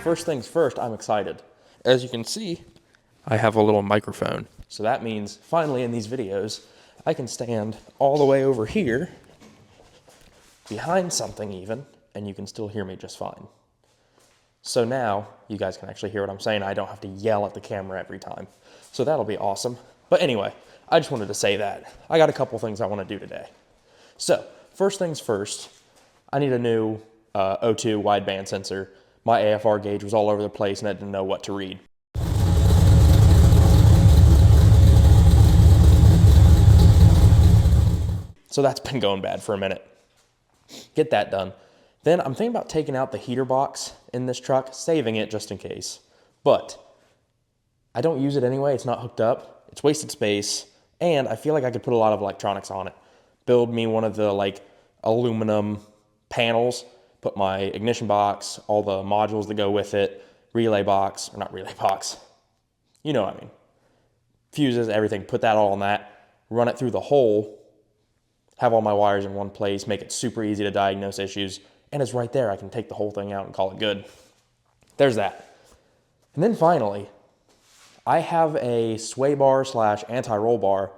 first things first, I'm excited. As you can see, I have a little microphone. So that means finally in these videos, I can stand all the way over here, behind something even, and you can still hear me just fine. So now you guys can actually hear what I'm saying. I don't have to yell at the camera every time. So that'll be awesome. But anyway, I just wanted to say that. I got a couple things I want to do today. So first things first, I need a new O2 wideband sensor. My AFR gauge was all over the place and I didn't know what to read. So that's been going bad for a minute. Get that done. Then I'm thinking about taking out the heater box in this truck, saving it just in case. But I don't use it anyway. It's not hooked up. It's wasted space. And I feel like I could put a lot of electronics on it. Build me one of the aluminum panels, put my ignition box, all the modules that go with it, relay box, or not relay box. You know what I mean. Fuses, everything, put that all on that, run it through the hole, have all my wires in one place, make it super easy to diagnose issues, and it's right there. I can take the whole thing out and call it good. There's that. And then finally, I have a sway bar / anti-roll bar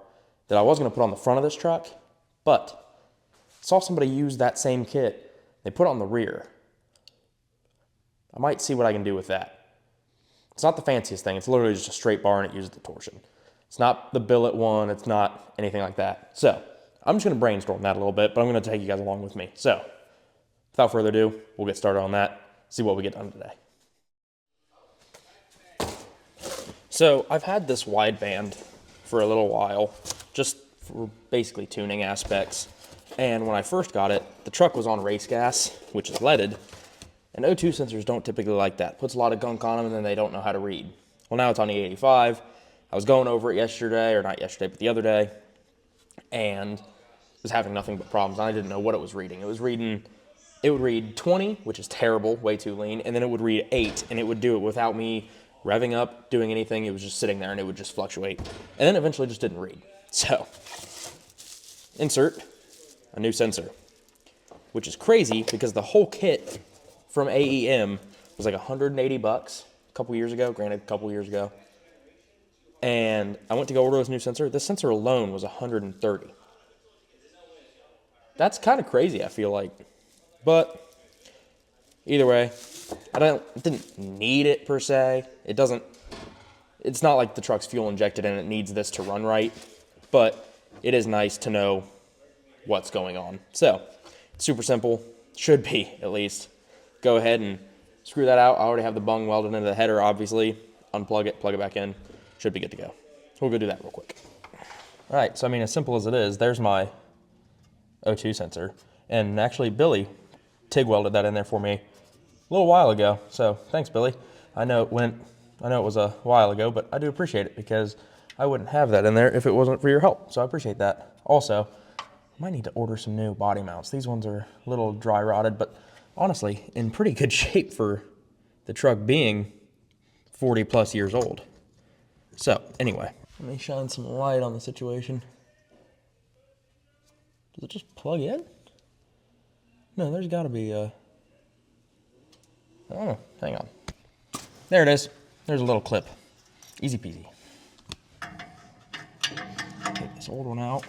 that I was going to put on the front of this truck, but I saw somebody use that same kit. They put it on the rear. I might see what I can do with that. It's not the fanciest thing. It's literally just a straight bar and it uses the torsion. It's not the billet one. It's not anything like that. So I'm just going to brainstorm that a little bit, but I'm going to take you guys along with me. So without further ado, we'll get started on that, see what we get done today. So I've had this wideband for a little while, just for basically tuning aspects. And when I first got it, the truck was on race gas, which is leaded. And O2 sensors don't typically like that. Puts a lot of gunk on them and then they don't know how to read. Well, now it's on E85. I was going over it yesterday, or not yesterday, but the other day, and was having nothing but problems. I didn't know what it was reading. It would read 20, which is terrible, way too lean, and then it would read 8, and it would do it without me revving up, doing anything. It was just sitting there, and it would just fluctuate. And then eventually just didn't read. So, insert a new sensor, which is crazy because the whole kit from AEM was like $180 a couple years ago, granted, a couple years ago. And I went to go order this new sensor. This sensor alone was $130. That's kind of crazy, I feel like. But either way, I didn't need it per se. It's not like the truck's fuel injected and it needs this to run right, but it is nice to know what's going on. So, super simple, should be at least. Go ahead and screw that out. I already have the bung welded into the header, obviously. Unplug it, plug it back in. Should be good to go. So we'll go do that real quick. All right, so I mean, as simple as it is, there's my O2 sensor. And actually, Billy TIG welded that in there for me a little while ago. So thanks, Billy. I know it was a while ago, but I do appreciate it because I wouldn't have that in there if it wasn't for your help. So I appreciate that. Also, I might need to order some new body mounts. These ones are a little dry rotted, but honestly, in pretty good shape for the truck being 40 plus years old. So anyway, let me shine some light on the situation. Does it just plug in? No, there's got to be I don't know. Hang on. There it is. There's a little clip. Easy peasy. Take this old one out.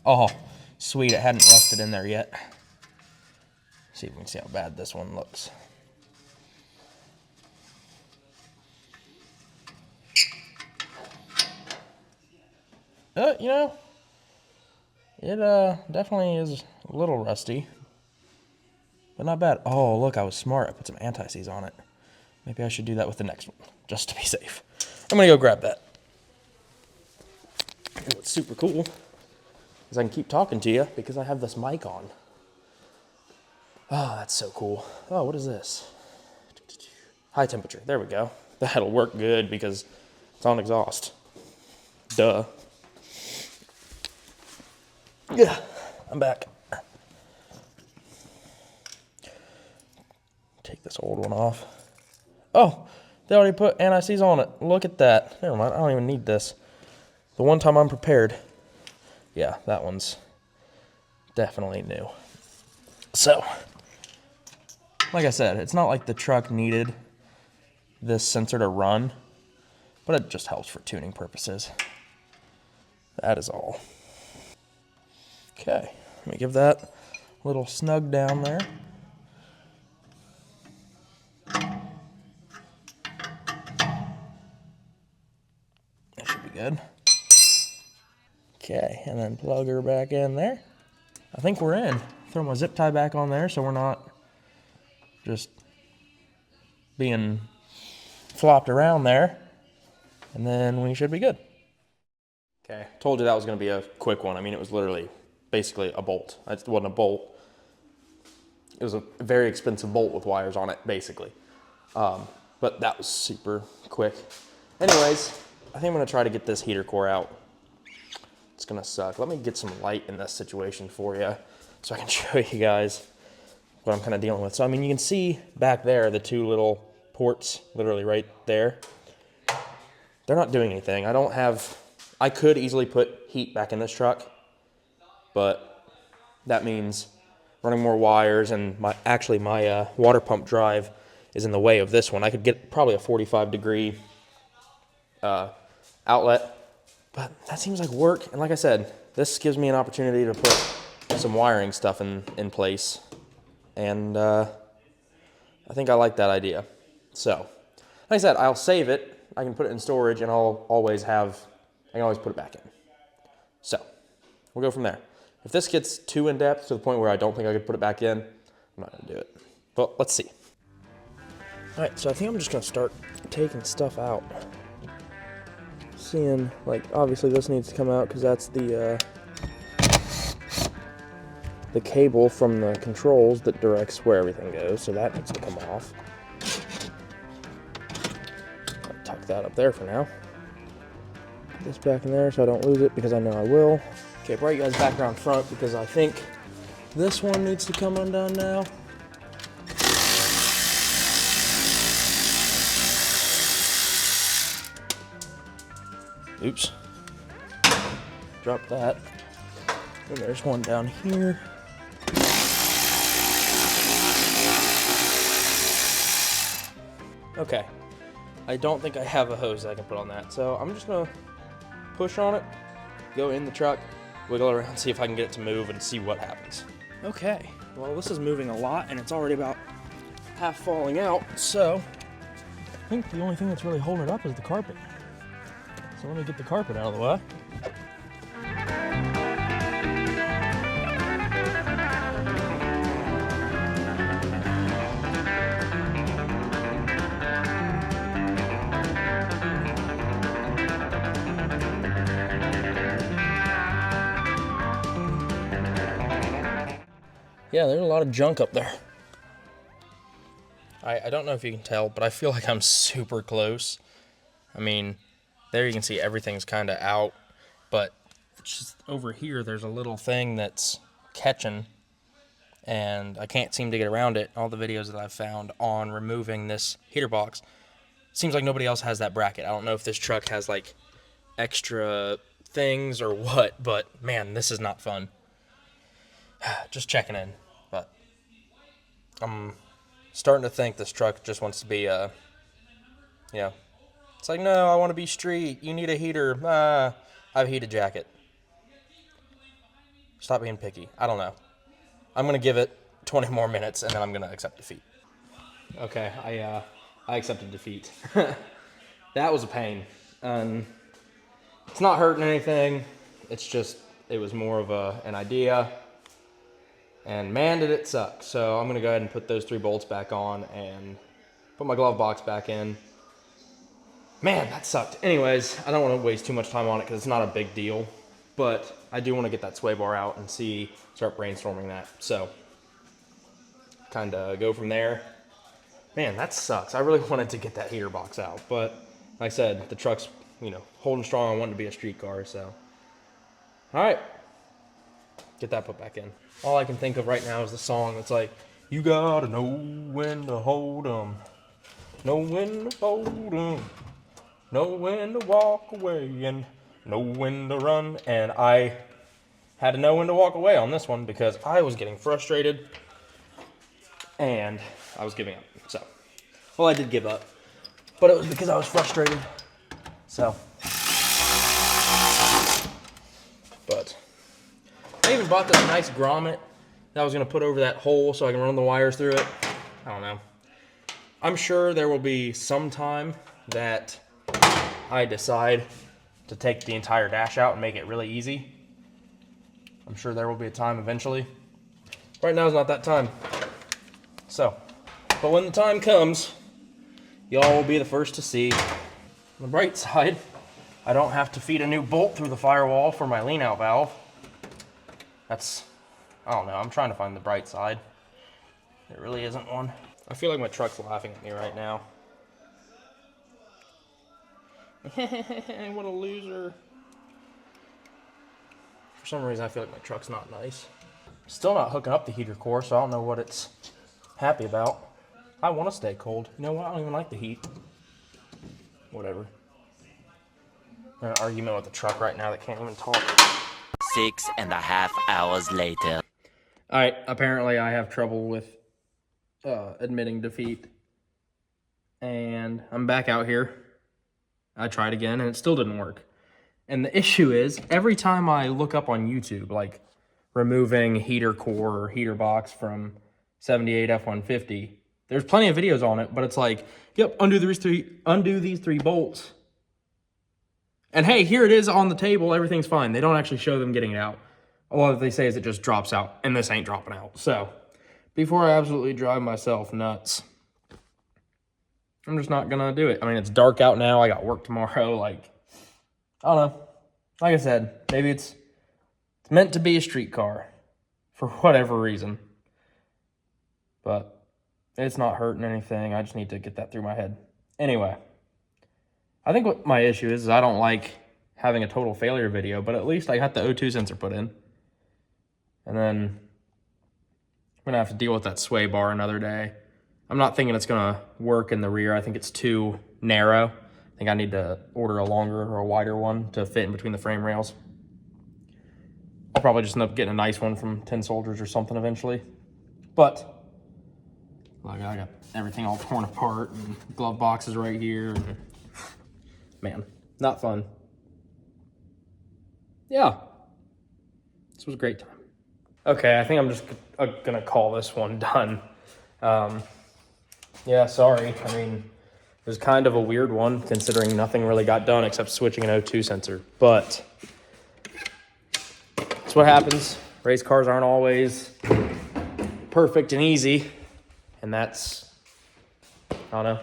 Oh, sweet. It hadn't rusted in there yet. See if we can see how bad this one looks. You know, it definitely is a little rusty, but not bad. Oh, look, I was smart. I put some anti-seize on it. Maybe I should do that with the next one, just to be safe. I'm gonna go grab that. What's super cool is I can keep talking to you because I have this mic on. Oh, that's so cool. Oh, what is this? High temperature. There we go. That'll work good because it's on exhaust. Duh. Yeah, I'm back. Take this old one off. Oh, they already put anti-seize on it. Look at that. Never mind, I don't even need this. The one time I'm prepared. Yeah, that one's definitely new. So, like I said, it's not like the truck needed this sensor to run, but it just helps for tuning purposes. That is all. Okay, let me give that a little snug down there. That should be good. Okay, and then plug her back in there. I think we're in. Throw my zip tie back on there so we're not just being flopped around there. And then we should be good. Okay, told you that was gonna be a quick one. I mean, it was literally basically a bolt. It wasn't a bolt. It was a very expensive bolt with wires on it, basically. But that was super quick. Anyways, I think I'm gonna try to get this heater core out. It's gonna suck. Let me get some light in this situation for you so I can show you guys what I'm kind of dealing with. So, I mean, you can see back there, the two little ports, literally right there. They're not doing anything. I could easily put heat back in this truck, but that means running more wires, and my water pump drive is in the way of this one. I could get probably a 45-degree outlet, but that seems like work. And like I said, this gives me an opportunity to put some wiring stuff in place. And I think I like that idea. So, like I said, I'll save it. I can put it in storage, and I can always put it back in. So, we'll go from there. If this gets too in-depth to the point where I don't think I could put it back in, I'm not gonna do it. But let's see. All right, so I think I'm just gonna start taking stuff out. Seeing, like, obviously this needs to come out because that's the cable from the controls that directs where everything goes, so that needs to come off. I'll tuck that up there for now. Put this back in there so I don't lose it, because I know I will. Okay, brought you guys back around front because I think this one needs to come undone now. Oops. Drop that. And there's one down here. Okay. I don't think I have a hose that I can put on that, so I'm just gonna push on it, go in the truck, wiggle around, see if I can get it to move, and see what happens. Okay, well, this is moving a lot, and it's already about half falling out, so I think the only thing that's really holding it up is the carpet. So let me get the carpet out of the way. Yeah, there's a lot of junk up there. I don't know if you can tell, but I feel like I'm super close. I mean, there you can see everything's kind of out, but just over here there's a little thing that's catching, and I can't seem to get around it. All the videos that I've found on removing this heater box, seems like nobody else has that bracket. I don't know if this truck has like extra things or what, but man, this is not fun. Just checking in, but I'm starting to think this truck just wants to be, it's like, no, I want to be street. You need a heater. I have a heated jacket. Stop being picky. I don't know. I'm going to give it 20 more minutes, and then I'm going to accept defeat. Okay, I accepted defeat. That was a pain. It's not hurting anything. It's just, it was more of an idea. And man, did it suck. So I'm going to go ahead and put those 3 bolts back on and put my glove box back in. Man, that sucked. Anyways, I don't want to waste too much time on it because it's not a big deal. But I do want to get that sway bar out and start brainstorming that. So, kind of go from there. Man, that sucks. I really wanted to get that heater box out. But, like I said, the truck's, holding strong. I want it to be a street car, so. All right. Get that put back in. All I can think of right now is the song that's like, you gotta know when to hold 'em, know when to hold 'em, know when to walk away, and know when to run. And I had to know when to walk away on this one because I was getting frustrated and I was giving up. So, well, I did give up. but it was because I was frustrated. So, but I even bought this nice grommet that I was gonna put over that hole so I can run the wires through it. I don't know. I'm sure there will be some time that I decide to take the entire dash out and make it really easy. I'm sure there will be a time eventually. Right now is not that time. So, but when the time comes, y'all will be the first to see. On the bright side, I don't have to feed a new bolt through the firewall for my lean out valve. That's, I don't know, I'm trying to find the bright side. There really isn't one. I feel like my truck's laughing at me right now. What a loser. For some reason, I feel like my truck's not nice. Still not hooking up the heater core, so I don't know what it's happy about. I want to stay cold. You know what? I don't even like the heat. Whatever. I'm in an argument with the truck right now that can't even talk. 6.5 hours later. Alright, apparently I have trouble with admitting defeat. And I'm back out here. I tried again and it still didn't work. And the issue is, every time I look up on YouTube, like removing heater core or heater box from 78 F-150, there's plenty of videos on it, but it's like, yep, undo these three bolts. And hey, here it is on the table, everything's fine. They don't actually show them getting it out. All they say is it just drops out, and this ain't dropping out. So, before I absolutely drive myself nuts, I'm just not gonna do it. I mean, it's dark out now, I got work tomorrow, like, I don't know. Like I said, maybe it's meant to be a street car for whatever reason. But it's not hurting anything. I just need to get that through my head. Anyway, I think what my issue is I don't like having a total failure video, but at least I got the O2 sensor put in. And then I'm going to have to deal with that sway bar another day. I'm not thinking it's going to work in the rear. I think it's too narrow. I think I need to order a longer or a wider one to fit in between the frame rails. I'll probably just end up getting a nice one from Tin Soldiers or something eventually. But like, I got everything all torn apart and glove boxes right here. And, man, not fun. Yeah, this was a great time. Okay, I think I'm just gonna call this one done. Yeah, sorry. I mean, it was kind of a weird one considering nothing really got done except switching an O2 sensor. But that's what happens. Race cars aren't always perfect and easy. And that's, I don't know.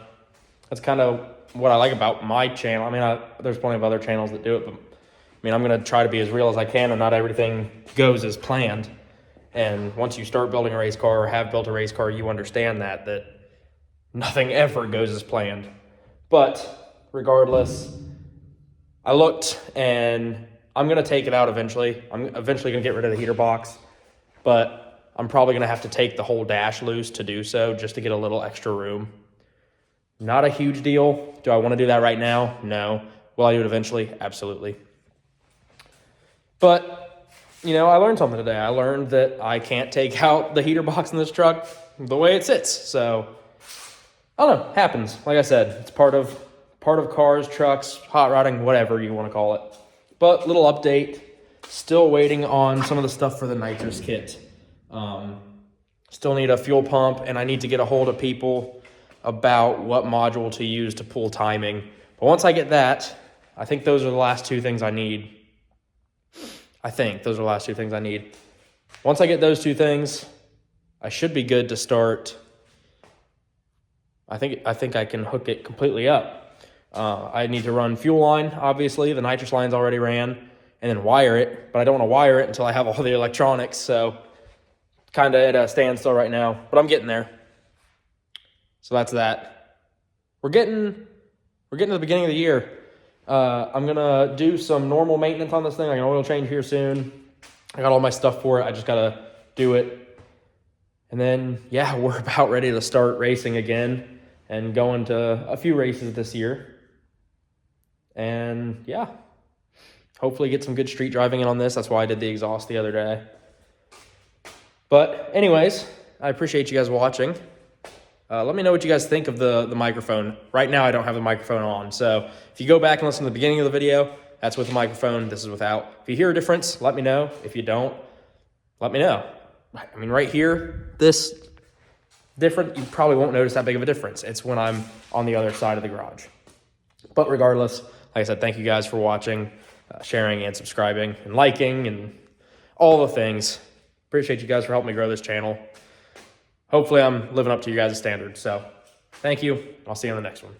That's kind of what I like about my channel. I mean, there's plenty of other channels that do it, but I mean, I'm going to try to be as real as I can, and not everything goes as planned. And once you start building a race car or have built a race car, you understand that nothing ever goes as planned. But regardless, I looked, and I'm going to take it out eventually. I'm eventually going to get rid of the heater box, but I'm probably going to have to take the whole dash loose to do so, just to get a little extra room. Not a huge deal. Do I want to do that right now? No. Will I do it eventually? Absolutely. But, you know, I learned something today. I learned that I can't take out the heater box in this truck the way it sits. So, I don't know. Happens. Like I said, it's part of cars, trucks, hot rodding, whatever you want to call it. But, little update. Still waiting on some of the stuff for the nitrous kit. Still need a fuel pump, and I need to get a hold of people about what module to use to pull timing. But once I get that, I think those are the last two things I need. Once I get those two things, I should be good to start. I think I can hook it completely up. I need to run fuel line, obviously. The nitrous line's already ran, and then wire it. But I don't want to wire it until I have all the electronics, so kind of at a standstill right now. But I'm getting there. So that's that. We're getting to the beginning of the year. I'm going to do some normal maintenance on this thing, like an oil change here soon. I got all my stuff for it. I just got to do it. And then, yeah, we're about ready to start racing again and going to a few races this year. And, yeah, hopefully get some good street driving in on this. That's why I did the exhaust the other day. But anyways, I appreciate you guys watching. Let me know what you guys think of the microphone. Right now, I don't have the microphone on. So if you go back and listen to the beginning of the video, that's with the microphone. This is without. If you hear a difference, let me know. If you don't, let me know. I mean, right here, this different, you probably won't notice that big of a difference. It's when I'm on the other side of the garage. But regardless, like I said, thank you guys for watching, sharing, and subscribing, and liking, and all the things. Appreciate you guys for helping me grow this channel. Hopefully I'm living up to you guys' standards. So thank you. I'll see you on the next one.